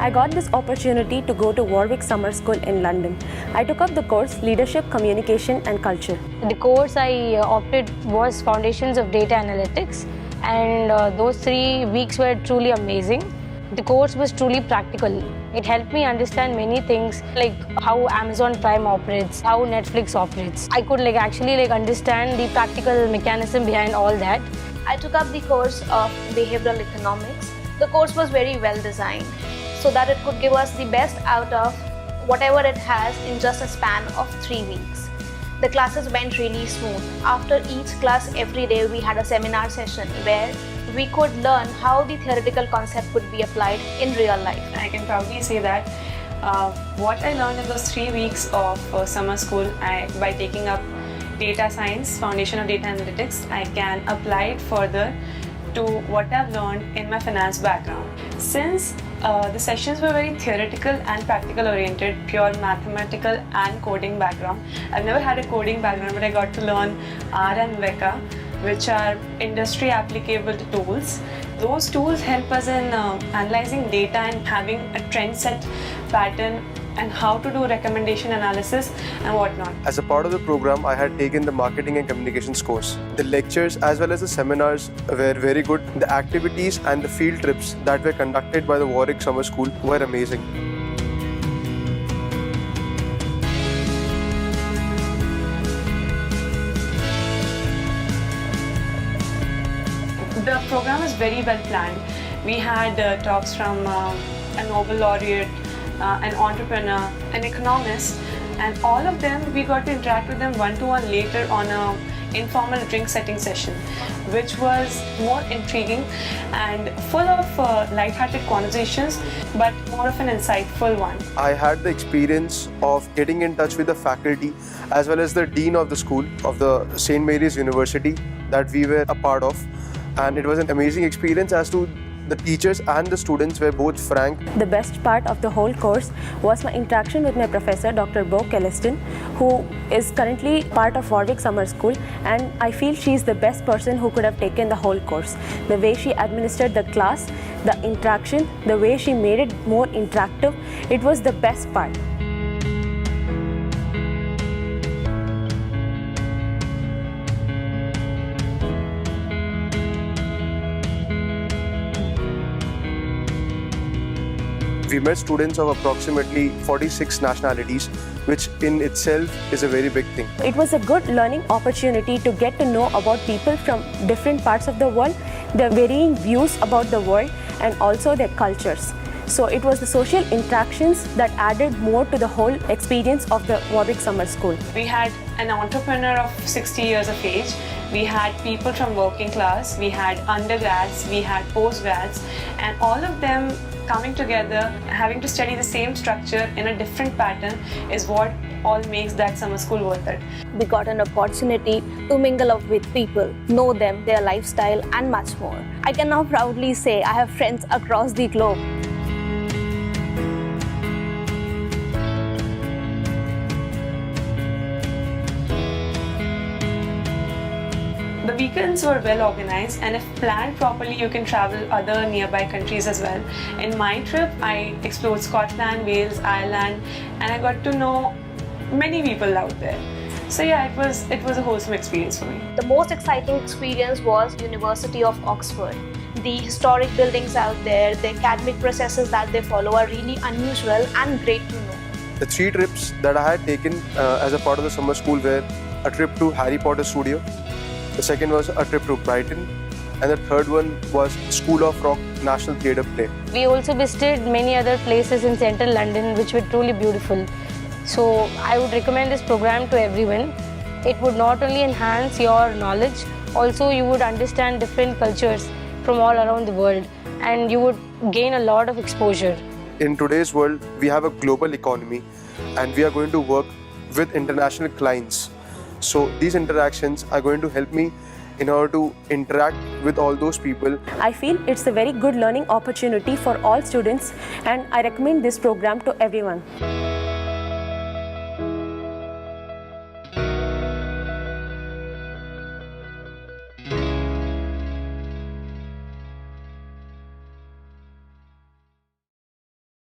I got this opportunity to go to Warwick Summer School in London. I took up the course Leadership, Communication and Culture. The course I opted was Foundations of Data Analytics, and those 3 weeks were truly amazing. The course was truly practical. It helped me understand many things like how Amazon Prime operates, how Netflix operates. I could actually understand the practical mechanism behind all that. I took up the course of Behavioral Economics. The course was very well designed so that it could give us the best out of whatever it has in just a span of 3 weeks. The classes went really smooth. After each class, every day we had a seminar session where we could learn how the theoretical concept could be applied in real life. I can proudly say that what I learned in those 3 weeks of summer school, by taking up data science, foundation of data analytics, I can apply it further to what I've learned in my finance background. Since the sessions were very theoretical and practical oriented, pure mathematical and coding background. I've never had a coding background, but I got to learn R and Veka, which are industry applicable tools. Those tools help us in analyzing data and having a trend set pattern and how to do recommendation analysis and whatnot. As a part of the program, I had taken the Marketing and Communications course. The lectures as well as the seminars were very good. The activities and the field trips that were conducted by the Warwick Summer School were amazing. The program is very well planned. We had talks from a Nobel laureate, an entrepreneur, an economist, and all of them, we got to interact with them one-to-one later on a informal drink setting session, which was more intriguing and full of light-hearted conversations, but more of an insightful one. I had the experience of getting in touch with the faculty as well as the dean of the school of the St. Mary's University that we were a part of, and it was an amazing experience as to the teachers and the students were both frank. The best part of the whole course was my interaction with my professor, Dr. Bo Kelliston, who is currently part of Warwick Summer School, and I feel she is the best person who could have taken the whole course. The way she administered the class, the interaction, the way she made it more interactive, it was the best part. We met students of approximately 46 nationalities, which in itself is a very big thing. It was a good learning opportunity to get to know about people from different parts of the world, their varying views about the world, and also their cultures. So it was the social interactions that added more to the whole experience of the Warwick Summer School. We had an entrepreneur of 60 years of age, we had people from working class, we had undergrads, we had postgrads, and all of them coming together, having to study the same structure in a different pattern is what all makes that summer school worth it. We got an opportunity to mingle up with people, know them, their lifestyle, and much more. I can now proudly say I have friends across the globe. The weekends were well organized, and if planned properly, you can travel other nearby countries as well. In my trip, I explored Scotland, Wales, Ireland, and I got to know many people out there. So yeah, it was a wholesome experience for me. The most exciting experience was University of Oxford. The historic buildings out there, the academic processes that they follow are really unusual and great to know. The 3 trips that I had taken as a part of the summer school were a trip to Harry Potter Studio, the second was a trip to Brighton, and the third one was School of Rock National Theatre play. We also visited many other places in central London which were truly beautiful. So I would recommend this program to everyone. It would not only enhance your knowledge, also you would understand different cultures from all around the world, and you would gain a lot of exposure. In today's world, we have a global economy and we are going to work with international clients. So these interactions are going to help me in order to interact with all those people. I feel it's a very good learning opportunity for all students, and I recommend this program to everyone.